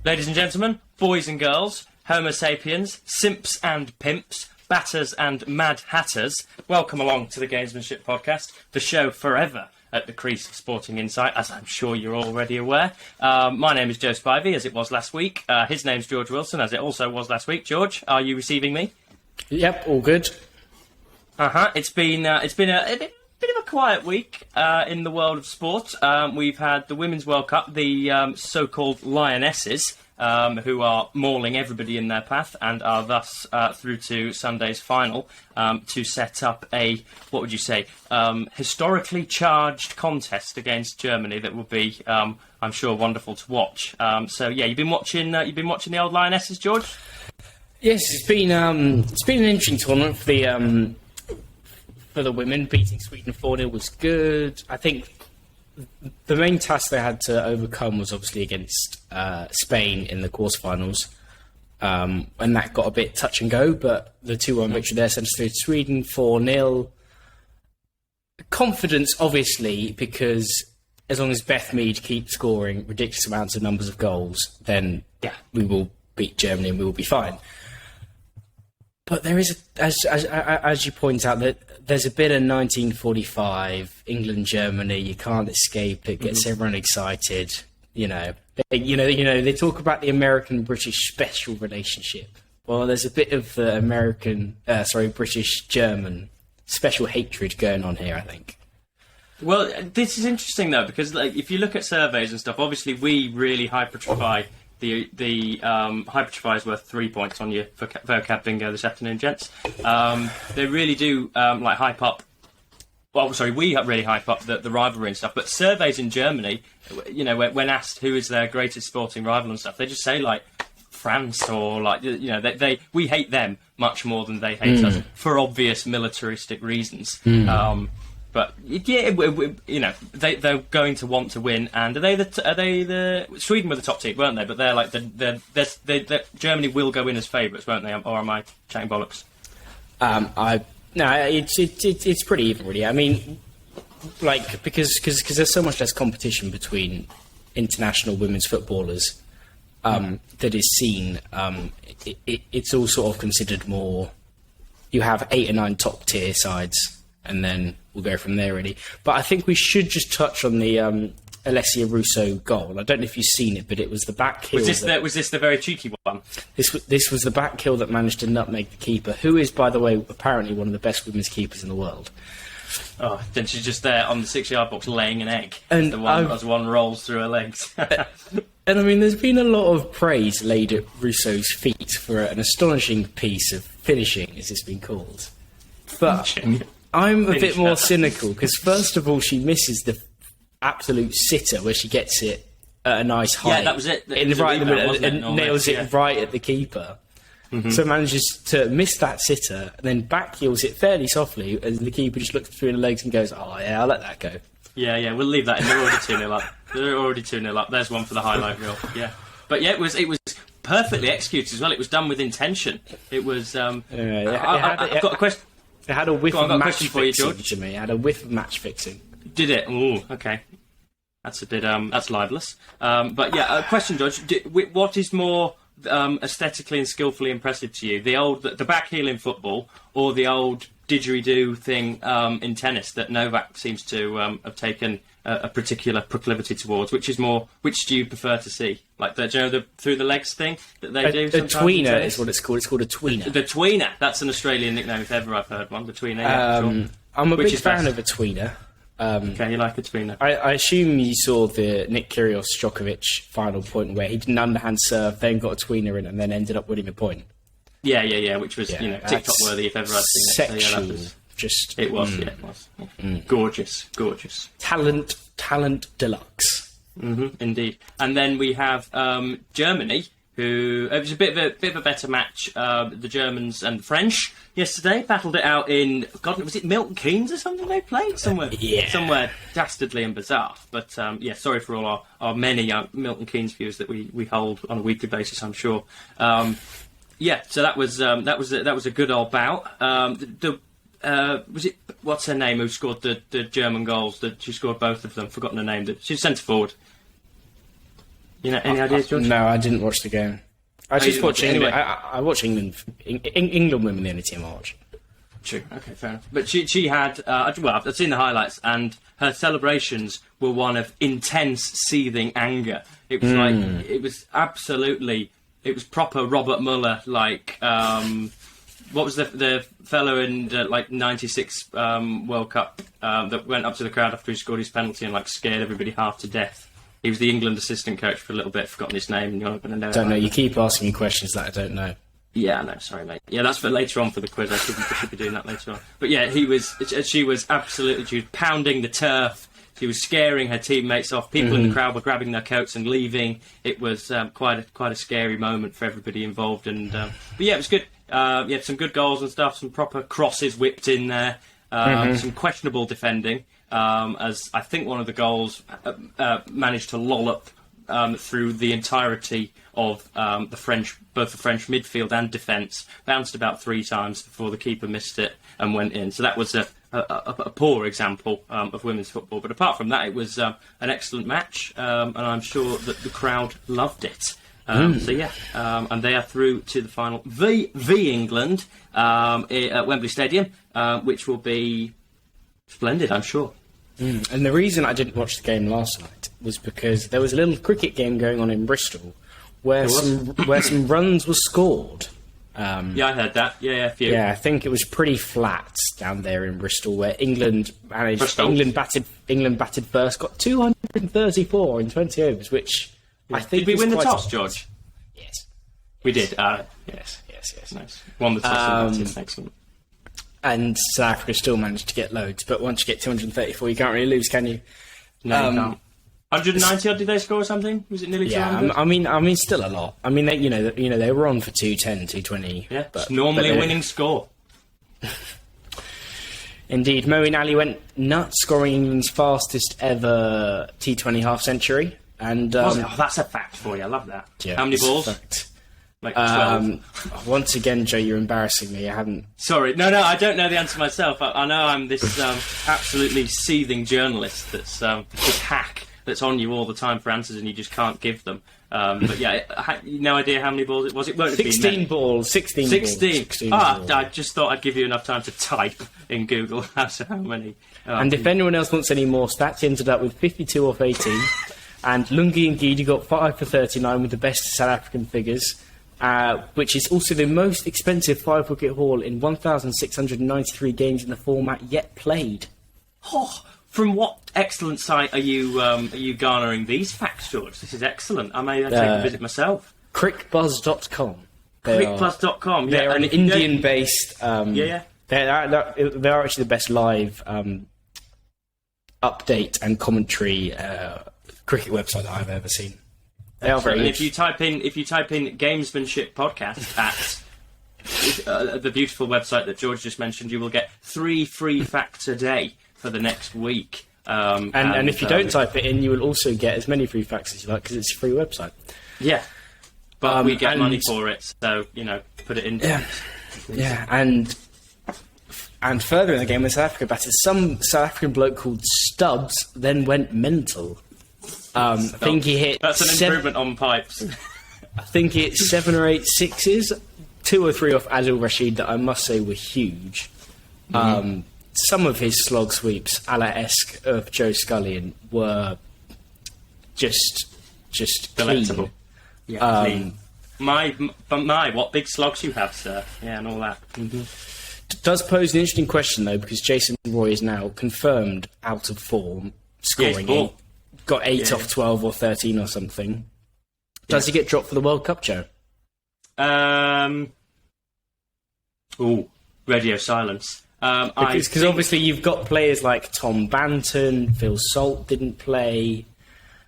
Ladies and gentlemen, boys and girls, Homo sapiens, simps and pimps, batters and mad hatters, welcome along to the Gamesmanship podcast, the show forever at the crease of sporting insight, as I'm sure you're already aware. My name is Joe Spivey, as it was last week. His name's George Wilson, as it also was last week. George, are you receiving me? Yep, all good. It's been a bit of a quiet week in the world of sport. We've had the Women's World Cup, the so-called Lionesses, who are mauling everybody in their path and are thus through to Sunday's final to set up a, what would you say, historically charged contest against Germany that will be, I'm sure, wonderful to watch. So yeah, you've been watching the old Lionesses, George? Yes, it's been an interesting tournament for the women. Beating Sweden 4-0 was good. I think the main task they had to overcome was obviously against Spain in the quarterfinals, and that got a bit touch and go, but the 2-1 victory there sent us through to Sweden 4-0. Confidence, obviously, because as long as Beth Mead keeps scoring ridiculous amounts of numbers of goals, then yeah, we will beat Germany and we will be fine. But there is, as you point out, that there's a bit of 1945 England-Germany. You can't escape it. Gets everyone excited. You know. They talk about the American-British special relationship. Well, there's a bit of the British-German special hatred going on here, I think. Well, this is interesting though, because if you look at surveys and stuff, obviously we really hypertrophy. The hypertrophy is worth 3 points on your vocab bingo this afternoon, gents. They really do hype up. Well, sorry, we really hype up the rivalry and stuff. But surveys in Germany, when asked who is their greatest sporting rival and stuff, they just say France or we hate them much more than they hate us for obvious militaristic reasons. But yeah, they're going to want to win. And are they the Sweden were the top team, weren't they? But they're Germany will go in as favourites, won't they? Or am I chatting bollocks? It's pretty even, really. I mean, because there's so much less competition between international women's footballers that is seen. It's all sort of considered more. You have 8 or 9 top tier sides. And then we'll go from there, really. But I think we should just touch on the Alessia Russo goal. I don't know if you've seen it, but it was the back heel. Was this the very cheeky one? This was the back heel that managed to nutmeg the keeper, who is, by the way, apparently one of the best women's keepers in the world. Oh, then she's just there on the 6-yard box laying an egg as one rolls through her legs. And I mean, there's been a lot of praise laid at Russo's feet for an astonishing piece of finishing, as it's been called. But I'm a bit more cynical because, first of all, she misses the absolute sitter where she gets it at a nice height. Yeah, that was it. Right in the middle, and nails it right at the keeper. So manages to miss that sitter and then back heels it fairly softly, and the keeper just looks between the legs and goes, "Oh yeah, I'll let that go." Yeah, we'll leave that in. They're already 2-0 up. They're already 2-0 up. There's one for the highlight reel. Yeah, but yeah, it was perfectly executed as well. It was done with intention. It was. I've got a question. It had a whiff of match fixing to me. It had a whiff of match fixing. Did it? Ooh, okay. That's a bit, that's libelous. But yeah, question, George. What is more aesthetically and skillfully impressive to you? The back heel in football, or the old didgeridoo thing in tennis that Novak seems to have taken a particular proclivity towards? Which do you prefer to see? Like the through the legs thing that they do? A tweener is what it's called. It's called a tweener. The tweener. That's an Australian nickname if ever I've heard one. The tweener. Yeah, sure. I'm a big fan of a tweener. Okay, you like a tweener. I assume you saw the Nick Kyrgios-Djokovic final point where he did an underhand serve, then got a tweener in, and then ended up winning a point. Yeah, which was TikTok worthy if ever I'd seen it. Sexual. So, yeah, it was. It was. Gorgeous. Talent deluxe. Indeed. And then we have Germany, who it was a bit of a better match. The Germans and the French yesterday battled it out in was it Milton Keynes or something they played somewhere dastardly and bizarre. But sorry for all our many young Milton Keynes viewers that we hold on a weekly basis, I'm sure. So that was a good old bout. Was it what's her name who scored the German goals? She scored both of them. Forgotten her name. She's centre forward. You know, any ideas, George? No, I didn't watch the game. I you just didn't watched watch it England. anyway? I watch England. England women, the only team I watch. True. Okay, fair enough. But she had, well, I've seen the highlights, and her celebrations were one of intense, seething anger. It was like, it was proper Robert Mueller, like, what was the fellow in, like, 96 World Cup that went up to the crowd after he scored his penalty and, like, scared everybody half to death? He was the England assistant coach for a little bit, forgotten his name, and you're not going to know. Don't know, you keep asking me questions that I don't know. Yeah, I know, sorry, mate. Yeah, that's for later on for the quiz. I should be doing that later on. But yeah, she was absolutely, she was pounding the turf. She was scaring her teammates off. People in the crowd were grabbing their coats and leaving. It was quite a scary moment for everybody involved. And but yeah, it was good. You had some good goals and stuff. Some proper crosses whipped in there. Some questionable defending. As I think one of the goals managed to lollop through the entirety of both the French midfield and defence, bounced about 3 times before the keeper missed it and went in. So that was a poor example of women's football. But apart from that, it was an excellent match, and I'm sure that the crowd loved it. So yeah, and they are through to the final v England at Wembley Stadium, which will be splendid, I'm sure. And the reason I didn't watch the game last night was because there was a little cricket game going on in Bristol where some runs were scored. Yeah, I heard that. Yeah, a few. Yeah, I think it was pretty flat down there in Bristol, where England managed. Bristol. England batted first, got 234 in 20 overs, which I think. Did we win the quite toss, George? Yes, we did. yes. Nice. Won the toss. And excellent. And South Africa still managed to get loads, but once you get 234, you can't really lose, can you? No, you can't. 190 odd, did they score or something? Was it nearly 200? Yeah, I mean, still a lot. I mean, they were on for 210, 220. Yeah, but, it's normally a winning score. Indeed, Moeen Ali went nuts, scoring England's fastest ever T20 half century. And that's a fact for you. I love that. Yeah, how many balls? Like 12. Once again, Joe, you're embarrassing me. I haven't. Sorry, no, I don't know the answer myself. I know I'm this absolutely seething journalist that's this hack that's on you all the time for answers and you just can't give them. But yeah, no idea how many balls it was. It won't have been 16 balls. 16 balls. I just thought I'd give you enough time to type in Google how many. And if anyone else wants any more stats, he ended up with 52 off 18. And Lungi Ngidi got 5 for 39 with the best South African figures. Which is also the most expensive 5-wicket haul in 1,693 games in the format yet played. Oh, from what excellent site are you garnering these facts, George? This is excellent. I may take a visit myself. Crickbuzz.com. Crickbuzz.com. Yeah, they're an Indian-based. Yeah. They are actually the best live update and commentary cricket website that I've ever seen. They are very. And if you type in Gamesmanship podcast at the beautiful website that George just mentioned, you will get 3 free facts a day for the next week. And if you don't type it in, you will also get as many free facts as you like because it's a free website. Yeah, but we get money for it, so put it in. Yeah, and further in the game, when South Africa batted, some South African bloke called Stubbs then went mental. I think he hit. That's an improvement on pipes. I think he hit 7 or 8 sixes, 2 or 3 off Adil Rashid that I must say were huge. Some of his slog sweeps, a la esque of Joe Scullion, were just delectable. Clean. Yeah, clean. My, what big slogs you have, sir? Yeah, and all that. Does pose an interesting question though, because Jason Roy is now confirmed out of form, scoring got 8 off 12 or 13 or something. Does he get dropped for the World Cup, Joe? Radio silence. Because obviously you've got players like Tom Banton, Phil Salt didn't play.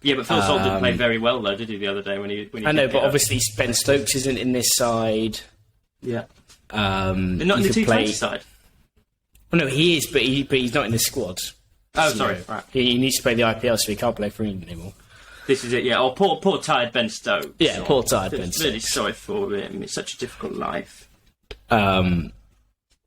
Yeah, but Phil Salt didn't play very well though, did he? The other day when he I know, but obviously Ben Stokes isn't in this side. Yeah. They're not in the T20 side. Well, no, he is, but he's not in the squad. Oh, sorry. Right. He needs to play the IPL, so he can't play for England anymore. This is it, yeah. Oh, poor tired Ben Stokes. Yeah, poor tired Ben Stokes. Really sorry for him. It's such a difficult life.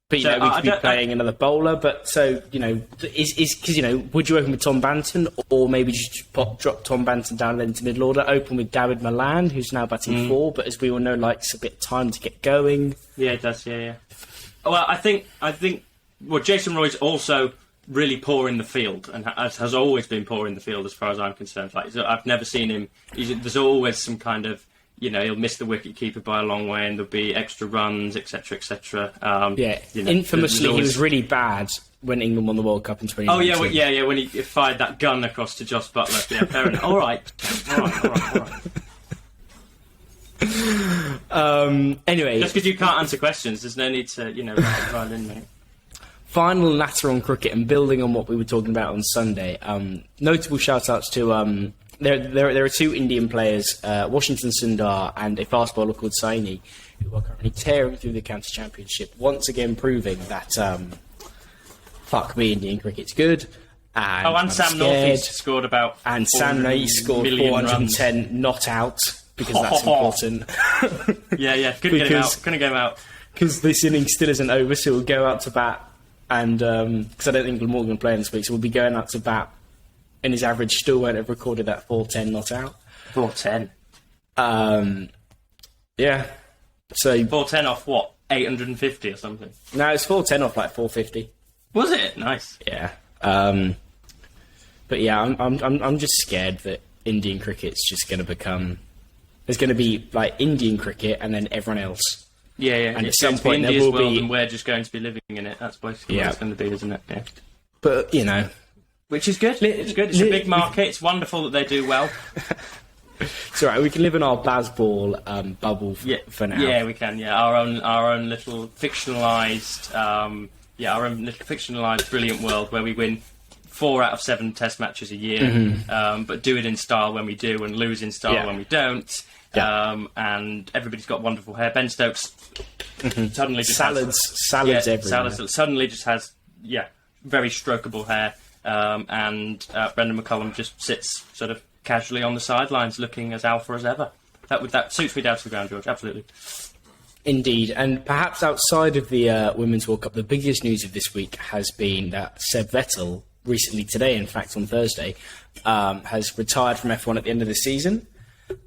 But, So, we could be playing another bowler. But, so, is because, would you open with Tom Banton, or maybe just drop Tom Banton down into middle order, open with David Milan, who's now batting 4, but as we all know, likes a bit of time to get going. Yeah, it does, yeah. Well, I think, Jason Roy's also really poor in the field, and has always been poor in the field as far as I'm concerned. Like, I've never seen him, there's always some kind of, he'll miss the wicket-keeper by a long way, and there'll be extra runs, etc., etc. Infamously, he was really bad when England won the World Cup in 2019. Oh, yeah, when he fired that gun across to Joss Butler. Yeah, fair enough. All right. Anyway... Just because you can't answer questions, there's no need to, write in, mate. Final natter on cricket, and building on what we were talking about on Sunday, notable shout-outs to... There are 2 Indian players, Washington Sundar and a fast bowler called Saini, who are currently tearing through the county championship, once again proving that, fuck me, Indian cricket's good. And Sam Northeast scored about... And Sam Northeast scored 410 runs. Not out, because that's important. Yeah, couldn't get him out. Because this innings still isn't over, so we'll go out to bat, and because I don't think Glenn will play this week, so we'll be going out to bat. And his average still won't have recorded that 410 not out. 410? Yeah. So 410 off what? 850 or something? No, it's 410 off like 450. Was it? Nice. Yeah. But yeah, I'm just scared that Indian cricket's just going to become... There's going to be like Indian cricket and then everyone else. Yeah. And at it's some point there will be... and we're just going to be living in it. That's basically what it's going to be, isn't it? Yeah. But, Which is good. It's good. It's a big market. It's wonderful that they do well. It's all right. We can live in our Bazball bubble for now. Yeah, we can. Yeah, our own little fictionalised, brilliant world where we win 4 out of 7 Test matches a year, but do it in style when we do, and lose in style when we don't. Yeah. And everybody's got wonderful hair. Ben Stokes suddenly just salads everywhere. Suddenly just has very strokeable hair. And Brendan McCullum just sits sort of casually on the sidelines, looking as alpha as ever. That suits me down to the ground, George. Absolutely. Indeed, and perhaps outside of the Women's World Cup, the biggest news of this week has been that Seb Vettel, recently today, in fact on Thursday, has retired from F1 at the end of the season.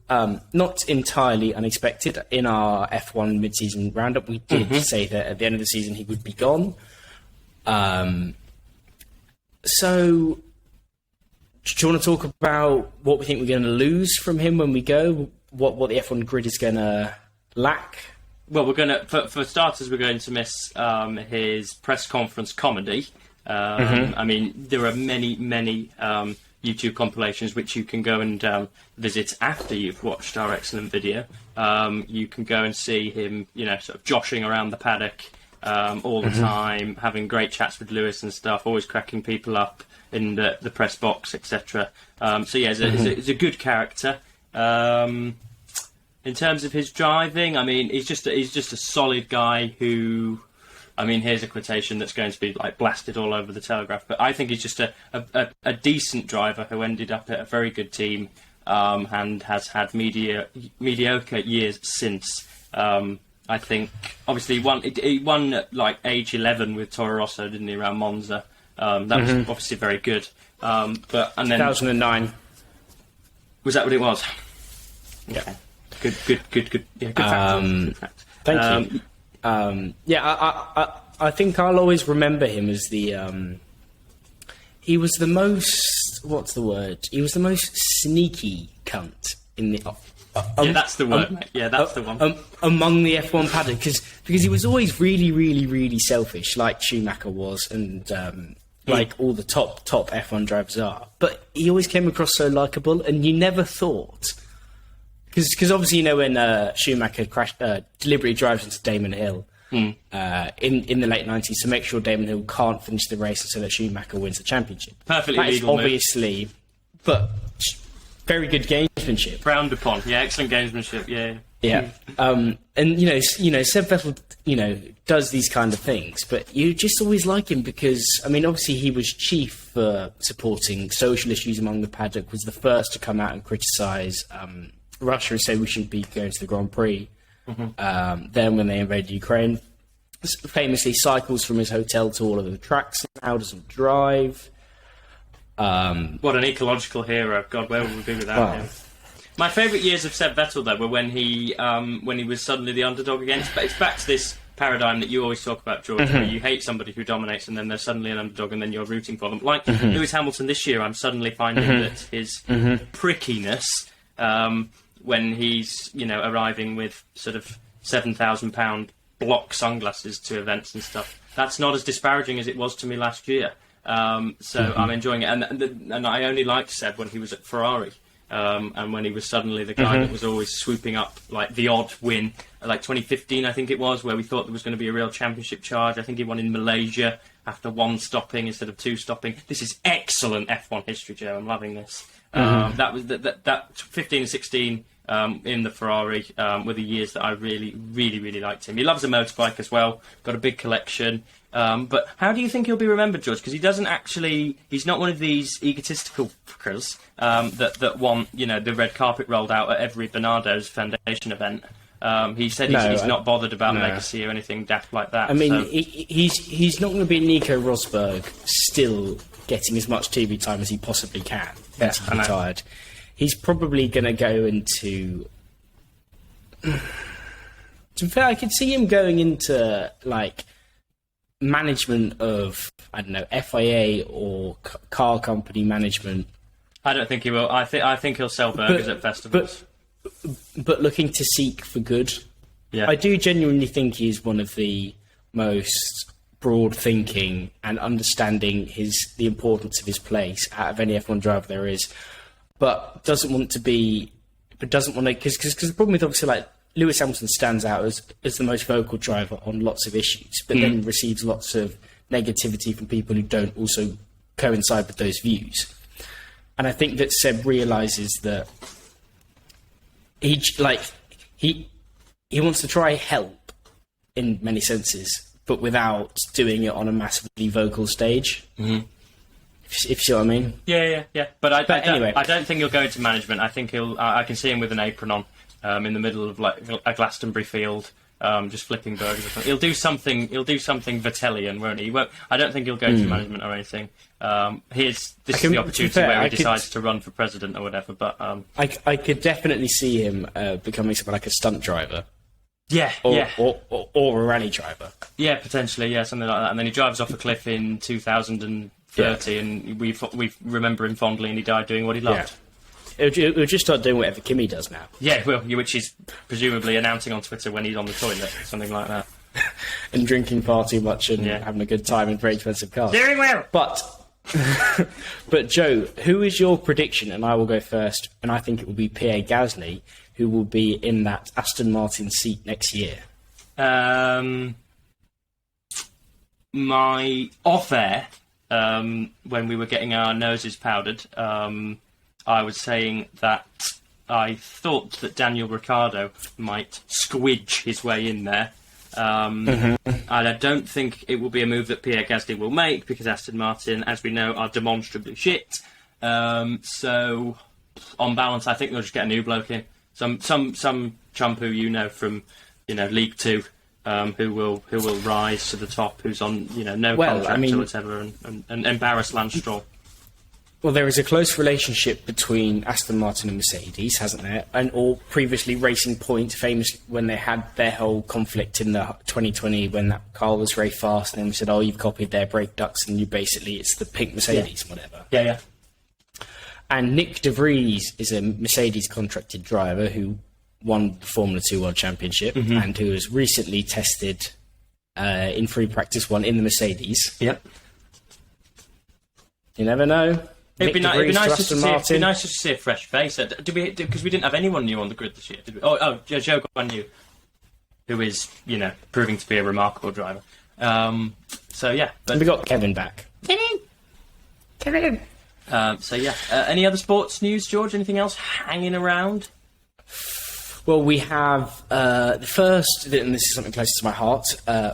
Not entirely unexpected. In our F1 mid-season roundup, we did say that at the end of the season he would be gone. So, do you want to talk about what we think we're going to lose from him when we go? What the F1 grid is going to lack? Well, we're going to, for starters, we're going to miss his press conference comedy. I mean, there are many YouTube compilations which you can go and visit after you've watched our excellent video. You can go and see him, sort of joshing around the paddock. All the time, having great chats with Lewis and stuff, always cracking people up in the press box, etc. He's a good character. In terms of his driving, I mean, he's just a solid guy who, I mean, here's a quotation that's going to be like blasted all over the Telegraph, but I think he's just a decent driver who ended up at a very good team and has had mediocre years since. I think, obviously, he won at like age 11 with Toro Rosso, didn't he, around Monza? That was obviously very good. And then 2009. Was that what it was? Yeah. Okay. Good. Yeah, good fact. Good fact. Thank you. I think I'll always remember him as the... he was the most... What's the word? He was the most sneaky cunt in the... that's the word, mate. Yeah, that's the one. Among the F1 paddock, because he was always really, really, really selfish, like Schumacher was, and like all the top F1 drivers are. But he always came across so likeable, and you never thought... Because obviously, when Schumacher deliberately drives into Damon Hill in the late 90s to make sure Damon Hill can't finish the race so that Schumacher wins the championship. Perfectly legal, obviously, but very good gamesmanship. Frowned upon. Yeah, excellent gamesmanship. Yeah. Yeah. And Seb Vettel, does these kind of things, but you just always like him because, I mean, obviously he was chief for supporting social issues among the paddock, was the first to come out and criticise Russia and say we should be going to the Grand Prix. Then when they invaded Ukraine, famously cycles from his hotel to all of the tracks now, doesn't drive. What an ecological hero. God, where would we be without him? My favourite years of Seb Vettel, though, were when he was suddenly the underdog again. But it's back to this paradigm that you always talk about, George, where you hate somebody who dominates and then they're suddenly an underdog and then you're rooting for them. Like Lewis Hamilton this year, I'm suddenly finding that his prickiness, when he's, arriving with sort of £7,000 block sunglasses to events and stuff, that's not as disparaging as it was to me last year. So I'm enjoying it. And I only liked Seb when he was at Ferrari. And when he was suddenly the guy that was always swooping up, like the odd win, like 2015, I think it was, where we thought there was going to be a real championship charge. I think he won in Malaysia after 1 stopping instead of 2 stopping. This is excellent F1 history, Joe. I'm loving this. That was that 15 and 16 in the Ferrari were the years that I really, really, really liked him. He loves a motorbike as well. Got a big collection. But how do you think he'll be remembered, George? Because he doesn't he's not one of these egotistical fuckers that want, the red carpet rolled out at every Bernardo's Foundation event. He said he's not bothered about legacy or anything daft like that. I mean, he's not going to be Nico Rosberg still getting as much TV time as he possibly can once he's retired. He's probably going to go into... To be fair, I could see him going into, management of, I don't know, FIA or car company management. I don't think he will. I think he'll sell burgers at festivals. But looking to seek for good. Yeah. I do genuinely think he's one of the most broad thinking and understanding the importance of his place out of any F1 driver there is. But doesn't want to, because the problem with obviously Lewis Hamilton stands out as the most vocal driver on lots of issues, but then receives lots of negativity from people who don't also coincide with those views. And I think that Seb realises that he wants to try help in many senses, but without doing it on a massively vocal stage. If you see what I mean? Yeah. But anyway, I don't think he'll go into management. I think I can see him with an apron on. In the middle of a Glastonbury field, just flipping burgers or something. He'll do something Vettellian, won't he? I don't think he'll go to management or anything. This is the opportunity where he decides to run for president or whatever. But I could definitely see him becoming something like a stunt driver. Or a rally driver. Yeah, potentially, something like that. And then he drives off a cliff in 2030, and we remember him fondly, and he died doing what he loved. He'll just start doing whatever Kimi does now. Yeah, well, which he's presumably announcing on Twitter when he's on the toilet, something like that. And drinking far too much and having a good time in very expensive cars. Doing well! But Joe, who is your prediction? And I will go first, and I think it will be Pierre Gasly, who will be in that Aston Martin seat next year. My off-air, when we were getting our noses powdered... I was saying that I thought that Daniel Ricciardo might squidge his way in there. And I don't think it will be a move that Pierre Gasly will make, because Aston Martin, as we know, are demonstrably shit. So, on balance, I think they'll just get a new bloke in. Some chump who from League Two, who will rise to the top, who's on no contract or whatever, and embarrass Lance Stroll. Well, there is a close relationship between Aston Martin and Mercedes, hasn't there? Or previously Racing Point, famous when they had their whole conflict in the 2020 when that car was very fast, and then we said, "Oh, you've copied their brake ducts, and it's the pink Mercedes, whatever." Yeah. And Nick De Vries is a Mercedes contracted driver who won the Formula 2 World Championship and who has recently tested in free practice 1 in the Mercedes. Yep. You never know. It'd be nice just to see a fresh face. Because we didn't have anyone new on the grid this year, did we? Zhou Guan Yu, who is, proving to be a remarkable driver. But we got Kevin back. Kevin. Any other sports news, George? Anything else hanging around? Well, we have the first, and this is something close to my heart.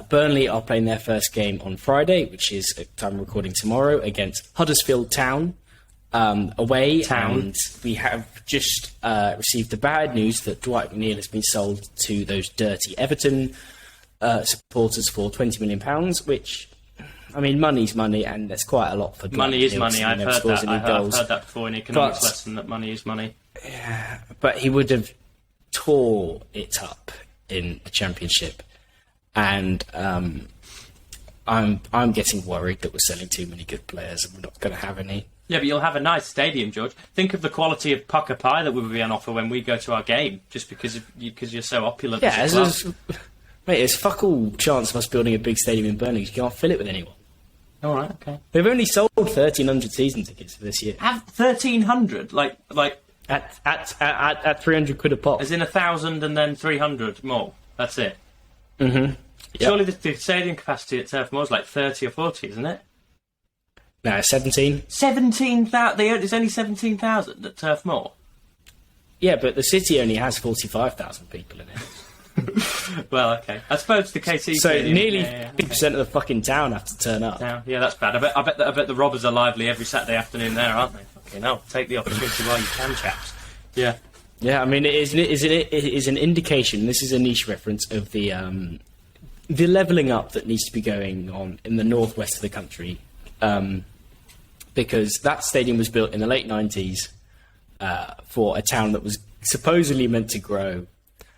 Burnley are playing their first game on Friday, which is at time of recording tomorrow, against Huddersfield Town. Away, and we have just received the bad news that Dwight McNeil has been sold to those dirty Everton. supporters for £20 million, which, I mean, money's money, and that's quite a lot for money is money. I've heard that. I've heard that before in economics lesson, that money is money. Yeah, but he would have tore it up in the Championship, and I'm getting worried that we're selling too many good players and we're not going to have any. Yeah, but you'll have a nice stadium, George. Think of the quality of pucker pie that will be on offer when we go to our game, just because you're so opulent. Yeah, mate, there's fuck all chance of us building a big stadium in Burnley. You can't fill it with anyone. All right, okay. They've only sold 1,300 season tickets for this year. Have 1,300? Like at 300 quid a pop. As in 1,000 and then 300 more. That's it. Mm-hmm. Yep. Surely the stadium capacity at Turf Moor is like 30 or 40, isn't it? No, 17. 17,000. There's only 17,000 at Turf Moor. Yeah, but the city only has 45,000 people in it. Well, okay. I suppose the KC. So nearly 50% of the fucking town have to turn up. Yeah, that's bad. I bet the robbers are lively every Saturday afternoon there, aren't they? Okay, no, take the opportunity while you can, chaps. Yeah. Yeah, I mean, it is an indication. This is a niche reference of the levelling up that needs to be going on in the northwest of the country, because that stadium was built in the late 90s for a town that was supposedly meant to grow.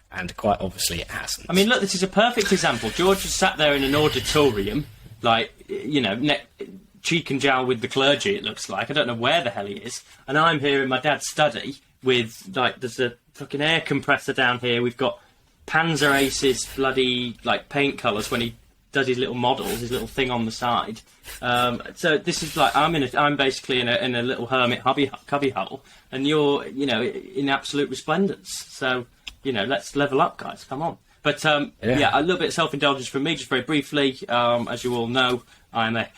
And quite obviously it hasn't. I mean, look, this is a perfect example. George was sat there in an auditorium, like, you know, cheek and jowl with the clergy, it looks like. I don't know where the hell he is. And I'm here in my dad's study with, like, there's a fucking air compressor down here. We've got Panzer Ace's bloody, like, paint colours when he does his little models, his little thing on the side. So this is like, I'm basically in a little hermit cubby hole, and you're, you know, in absolute resplendence. So, you know, let's level up, guys. Come on. But, yeah, a little bit of self-indulgence from me, just very briefly. As you all know, I'm a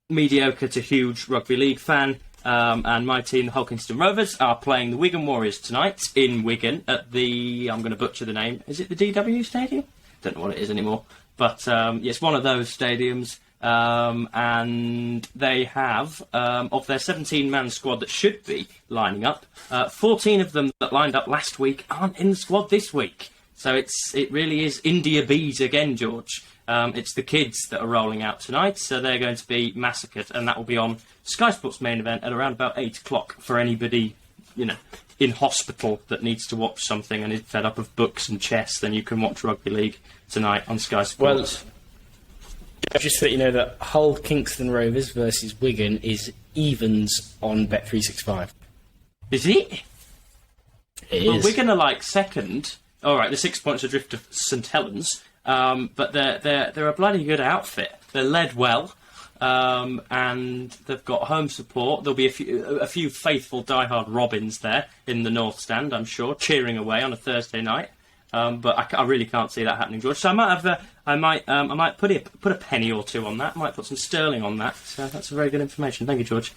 mediocre to huge rugby league fan, and my team, the Hull Kingston Rovers, are playing the Wigan Warriors tonight in Wigan at the, I'm going to butcher the name, is it the DW Stadium? Don't know what it is anymore. But, yeah, it's one of those stadiums. And they have, of their 17-man squad that should be lining up, 14 of them that lined up last week aren't in the squad this week. So it really is India Bees again, George. It's the kids that are rolling out tonight, so they're going to be massacred, and that will be on Sky Sports main event at around about 8 o'clock for anybody, you know, in hospital that needs to watch something and is fed up of books and chess. Then you can watch rugby league tonight on Sky Sports. Well, just to let you know that Hull Kingston Rovers versus Wigan is evens on Bet365. Is it? It well, is. Wigan are like second. All right, they're 6 points adrift of St Helens, but they're a bloody good outfit. They're led well, and they've got home support. There'll be a few faithful diehard Robins there in the North Stand, I'm sure, cheering away on a Thursday night. But I really can't see that happening, George. So I might put a penny or two on that. I might put some sterling on that. So that's very good information. Thank you, George.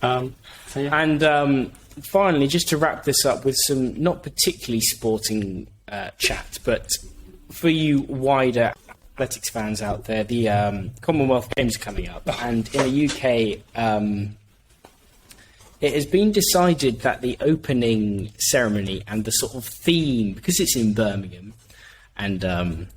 So yeah. And finally, just to wrap this up with some not particularly sporting chat, but for you wider athletics fans out there, the Commonwealth Games are coming up, and in the UK. It has been decided that the opening ceremony and the sort of theme, because it's in Birmingham, and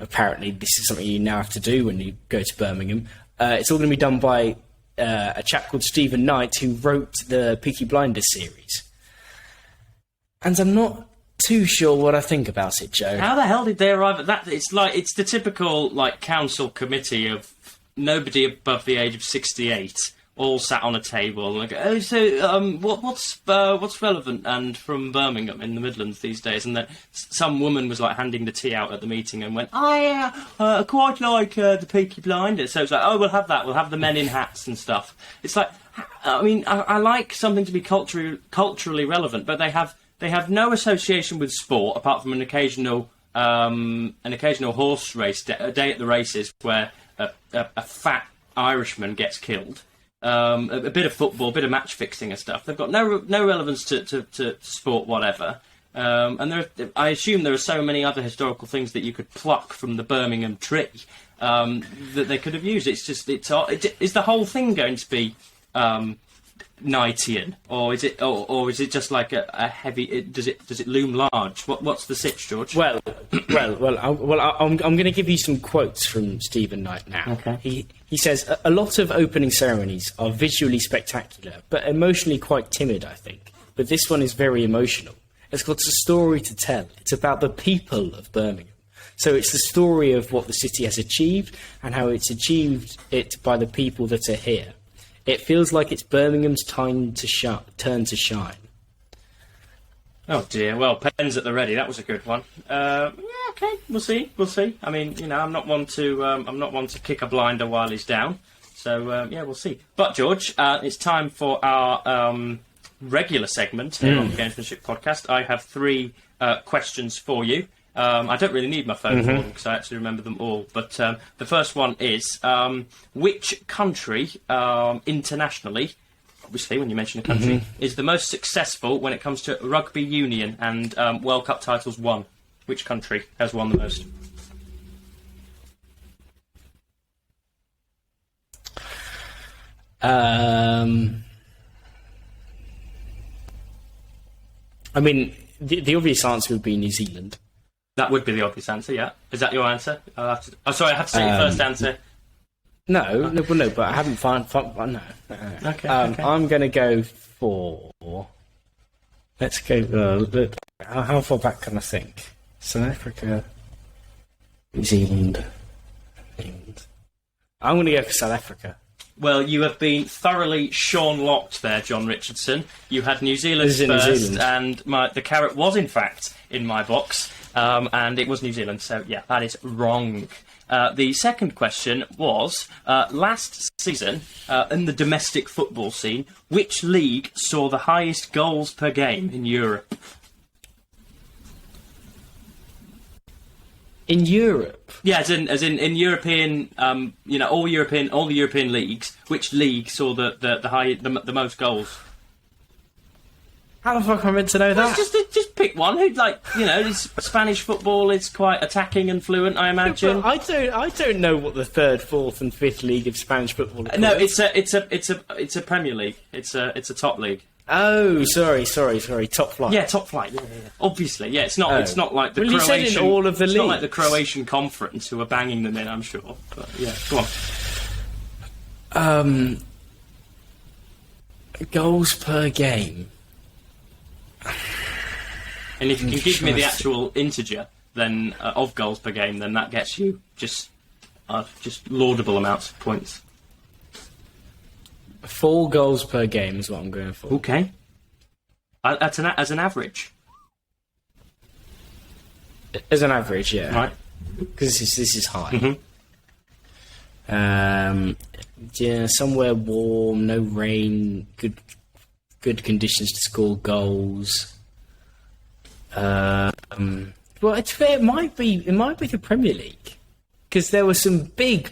apparently this is something you now have to do when you go to Birmingham, it's all going to be done by a chap called Stephen Knight, who wrote the Peaky Blinders series. And I'm not too sure what I think about it, Joe. How the hell did they arrive at that? It's the typical like council committee of nobody above the age of 68. All sat on a table and like, oh, so what's relevant and from Birmingham in the Midlands these days? And then some woman was like handing the tea out at the meeting and went, I quite like the Peaky Blinders. So it's like, oh, we'll have that. We'll have the men in hats and stuff. It's like, I mean, I like something to be culturally relevant, but they have no association with sport apart from an occasional horse race a day at the races where a fat Irishman gets killed. A bit of football, a bit of match fixing and stuff. They've got no relevance to sport, whatever. And I assume there are so many other historical things that you could pluck from the Birmingham tree that they could have used. It's just, is the whole thing going to be Knightian, or is it just like a heavy? Does it loom large? What's the sitch, George? Well, I'm going to give you some quotes from Stephen Knight now. Okay. He says a lot of opening ceremonies are visually spectacular, but emotionally quite timid, I think. But this one is very emotional. It's got a story to tell. It's about the people of Birmingham. So it's the story of what the city has achieved and how it's achieved it by the people that are here. It feels like it's Birmingham's turn to shine. Oh dear. Well, pens at the ready. That was a good one. Yeah. Okay. We'll see. I mean, I'm not one to kick a blinder while he's down. So yeah, we'll see. But George, it's time for our regular segment here on the Gamesmanship podcast. I have 3 questions for you. I don't really need my phone for them because I actually remember them all. But the first one is, which country internationally, obviously when you mention a country, is the most successful when it comes to rugby union and World Cup titles won? Which country has won the most? I mean, the obvious answer would be New Zealand. That would be the obvious answer, yeah. Is that your answer? Sorry, I have to say your first answer. No, but I haven't found... No. Okay, I'm going to go for... Let's go... how far back can I think? South Africa, New Zealand, England. I'm going to go for South Africa. Well, you have been thoroughly Sean-locked there, John Richardson. You had New Zealand first, New Zealand. And the carrot was, in fact, in my box. And it was New Zealand, so yeah, that is wrong. The second question was, last season, in the domestic football scene, which league saw the highest goals per game in Europe? In Europe? Yeah, as in European, all the European leagues, which league saw the most goals? How the fuck am I meant to know that? Just pick one. Spanish football is quite attacking and fluent, I imagine. But I don't know what the 3rd, 4th, and 5th league of Spanish football is. No, it's a Premier League. It's a top league. Oh, sorry, top flight. Yeah, top flight. Yeah. Obviously, yeah. It's not like the Croatian. You said in all of the leagues. Not like the Croatian conference who are banging them in. I'm sure. But yeah, go on. Goals per game. And if you can give me the actual integer then of goals per game, then that gets you just laudable amounts of points. 4 goals per game is what I'm going for. Okay. As an average. As an average, yeah. Right. Because this is high. Yeah, somewhere warm, no rain, good conditions to score goals. Well, it's fair. It might be the Premier League, because there were some big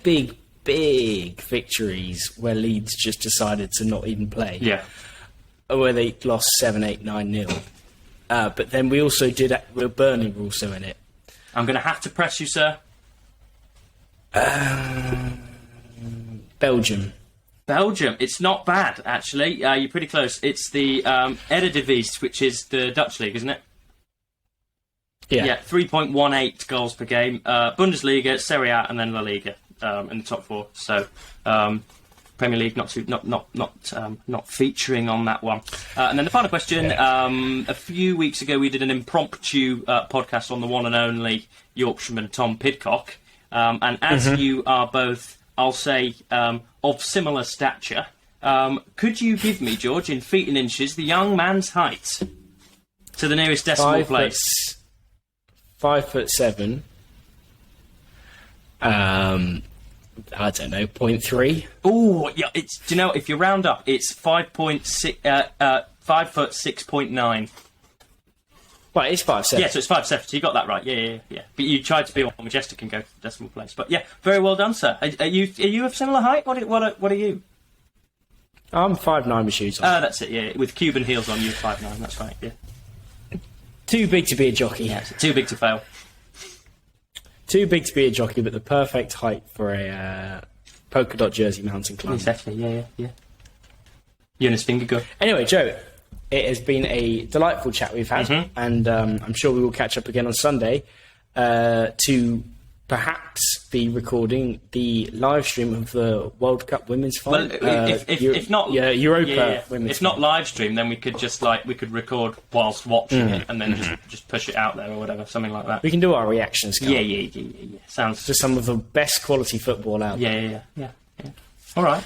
victories where Leeds just decided to not even play. Yeah. Where they lost 7-8, 9-0. But then we also did. Burnley were also in it. I'm going to have to press you, sir. Belgium. It's not bad, actually. You're pretty close. It's the Eredivisie, which is the Dutch league, isn't it? Yeah. 3.18 goals per game. Bundesliga, Serie A, and then La Liga in the top 4. So Premier League not featuring on that one. And then the final question. A few weeks ago, we did an impromptu podcast on the one and only Yorkshireman Tom Pidcock. And as you are both, I'll say, of similar stature, could you give me, George, in feet and inches, the young man's height to the nearest decimal place? 5'7". I don't know, 0.3. Oh, yeah. Do you know, if you round up, it's 5'6.9". Well, it's 5'7". Yeah, so it's 5'7". So you got that right. Yeah. But you tried to be more majestic and go to the decimal place. But yeah, very well done, sir. Are you of similar height? What are you? I'm 5'9" with shoes on. That's it. Yeah, with Cuban heels on, you're 5'9". That's right. Yeah. Too big to be a jockey. Yeah, so too big to fail. Too big to be a jockey, but the perfect height for a polka dot jersey mountain climber. Exactly. Yeah. Jonas Vingegaard. Anyway, Joe, it has been a delightful chat we've had, and I'm sure we will catch up again on Sunday to perhaps be recording the live stream of the World Cup Women's Final. Well, if not, Europa Women's. If not live stream, then we could just record whilst watching it, and then just push it out there or whatever, something like that. We can do our reactions. Yeah. Sounds to some of the best quality football out there. Yeah. All right.